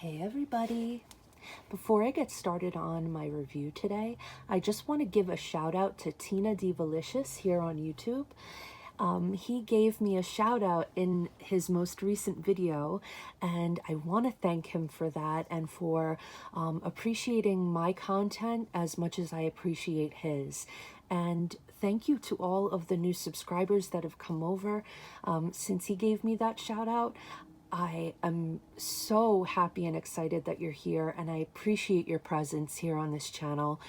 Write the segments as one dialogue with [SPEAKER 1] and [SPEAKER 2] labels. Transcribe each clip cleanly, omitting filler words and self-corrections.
[SPEAKER 1] Hey everybody! Before I get started on my review today, I just want to give a shout out to Tina Divalicious here on YouTube. He gave me a shout out in his most recent video, and I want to thank him for that and for appreciating my content as much as I appreciate his. And thank you to all of the new subscribers that have come over since he gave me that shout out. I am so happy and excited that you're here, and I appreciate your presence here on this channel.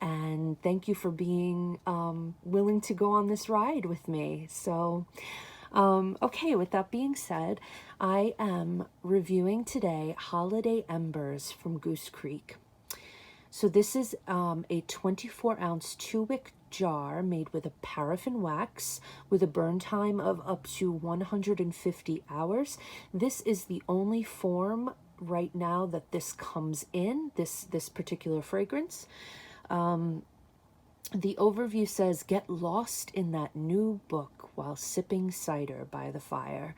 [SPEAKER 1] And thank you for being willing to go on this ride with me. So, okay, with that being said, I am reviewing today Holiday Embers from Goose Creek. So this is a 24-ounce 2-wick jar made with a paraffin wax with a burn time of up to 150 hours. This is the only form right now that this comes in, this particular fragrance. The overview says, "Get lost in that new book while sipping cider by the fire."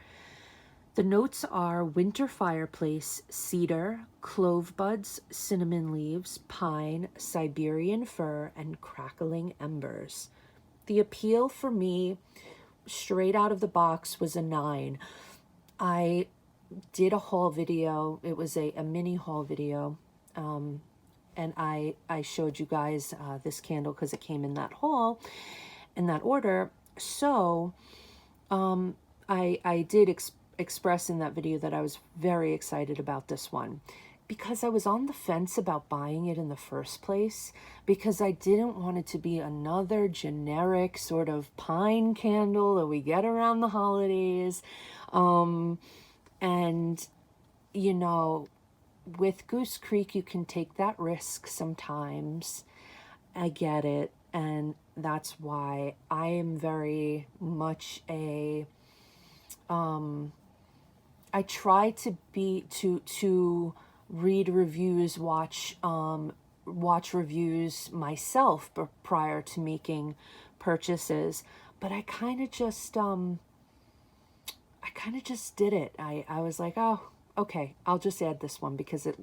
[SPEAKER 1] The notes are winter fireplace, cedar, clove buds, cinnamon leaves, pine, Siberian fir, and crackling embers. The appeal for me, straight out of the box, was a 9. I did a haul video. It was a mini haul video. And I showed you guys this candle because it came in that haul, in that order. So I did express in that video that I was very excited about this one because I was on the fence about buying it in the first place, because I didn't want it to be another generic sort of pine candle that we get around the holidays. And you know, with Goose Creek you can take that risk sometimes. I get it, and that's why I am very much a I try to read reviews, watch reviews myself prior to making purchases, but I kind of just did it. I was like, oh, okay, I'll just add this one because it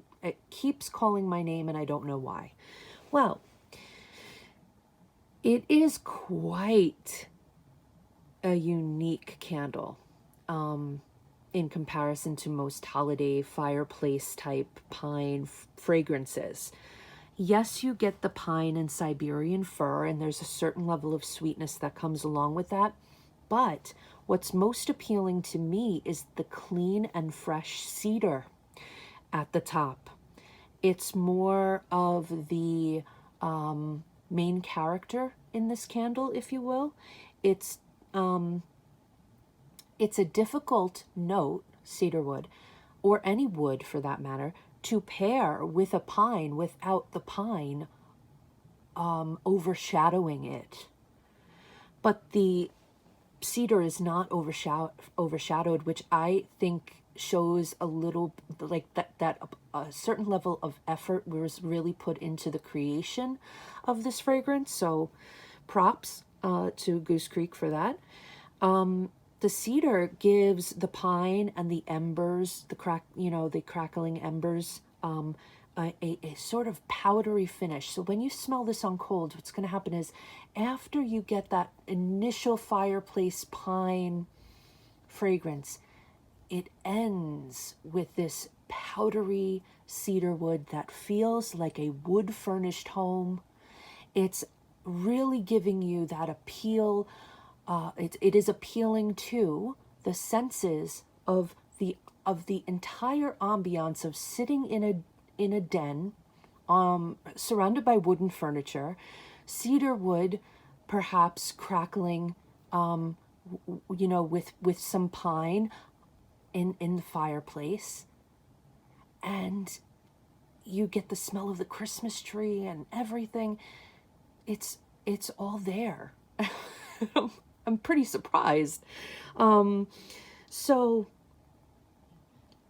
[SPEAKER 1] keeps calling my name and I don't know why. Well, it is quite a unique candle. In comparison to most holiday fireplace type pine fragrances. Yes, you get the pine and Siberian fir, and there's a certain level of sweetness that comes along with that. But what's most appealing to me is the clean and fresh cedar at the top. It's more of the main character in this candle, if you will. It's a difficult note, cedar wood, or any wood for that matter, to pair with a pine without the pine overshadowing it. But the cedar is not overshadowed, which I think shows a little like that a certain level of effort was really put into the creation of this fragrance. So props to Goose Creek for that. The cedar gives the pine and the embers, the crackling embers, a sort of powdery finish. So when you smell this on cold, what's going to happen is after you get that initial fireplace pine fragrance, it ends with this powdery cedar wood that feels like a wood furnished home. It's really giving you that appeal. It is appealing to the senses of the entire ambiance of sitting in a den, surrounded by wooden furniture, cedar wood, perhaps crackling, with some pine in the fireplace, and you get the smell of the Christmas tree and everything. It's all there. I'm pretty surprised. So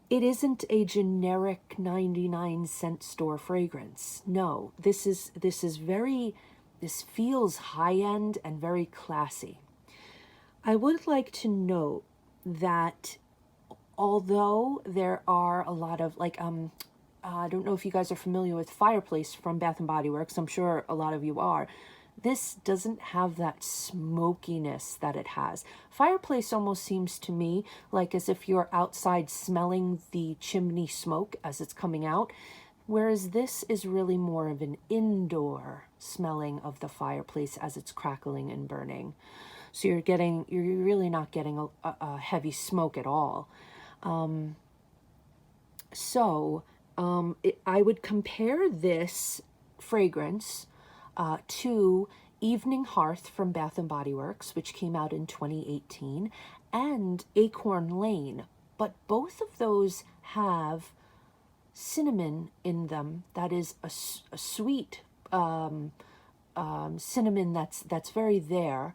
[SPEAKER 1] it isn't a generic 99-cent store fragrance. No, this feels high-end and very classy. I would like to note that although there are a lot of like, I don't know if you guys are familiar with Fireplace from Bath and Body Works. I'm sure a lot of you are. This doesn't have that smokiness that it has. Fireplace almost seems to me like as if you're outside smelling the chimney smoke as it's coming out, whereas this is really more of an indoor smelling of the fireplace as it's crackling and burning. So you're really not getting a heavy smoke at all. I would compare this fragrance to Evening Hearth from Bath and Body Works, which came out in 2018, and Acorn Lane. But both of those have cinnamon in them. That is a sweet cinnamon that's very there,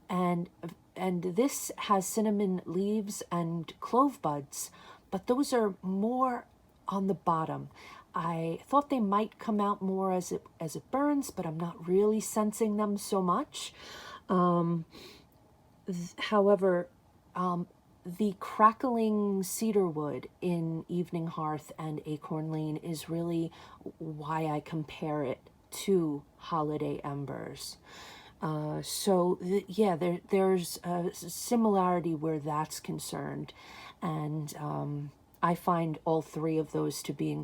[SPEAKER 1] and this has cinnamon leaves and clove buds, but those are more on the bottom. I thought they might come out more as it burns, but I'm not really sensing them so much. However, the crackling cedar wood in Evening Hearth and Acorn Lane is really why I compare it to Holiday Embers. There's a similarity where that's concerned, and I find all three of those to be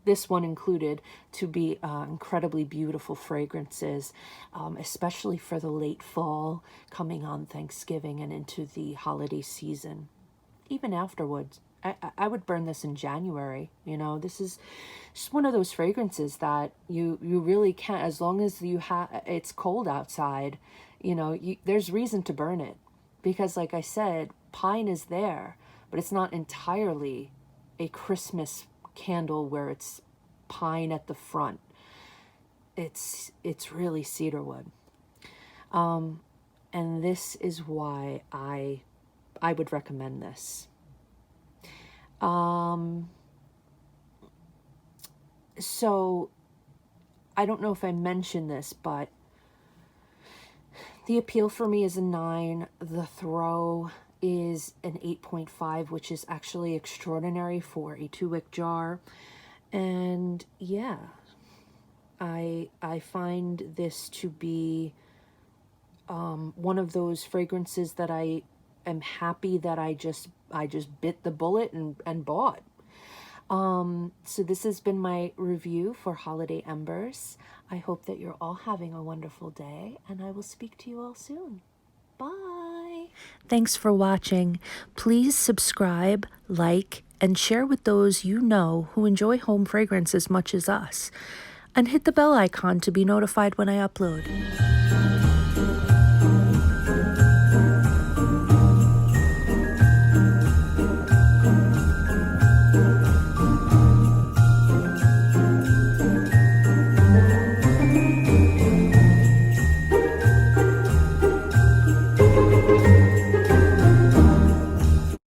[SPEAKER 1] this one included, to be incredibly beautiful fragrances, especially for the late fall, coming on Thanksgiving and into the holiday season. Even afterwards, I would burn this in January. This is just one of those fragrances that you really can't, as long as it's cold outside, there's reason to burn it, because like I said, pine is there, but it's not entirely a Christmas candle where it's pine at the front. It's really cedarwood. And this is why I would recommend this. So I don't know if I mentioned this, but the appeal for me is a 9. The throw is an 8.5, which is actually extraordinary for a 2-wick jar. And yeah, I find this to be one of those fragrances that I am happy that I just bit the bullet and bought. So this has been my review for Holiday Embers. I hope that you're all having a wonderful day, and I will speak to you all soon. Bye. Thanks for watching. Please subscribe, like, and share with those you know who enjoy home fragrance as much as us. And hit the bell icon to be notified when I upload.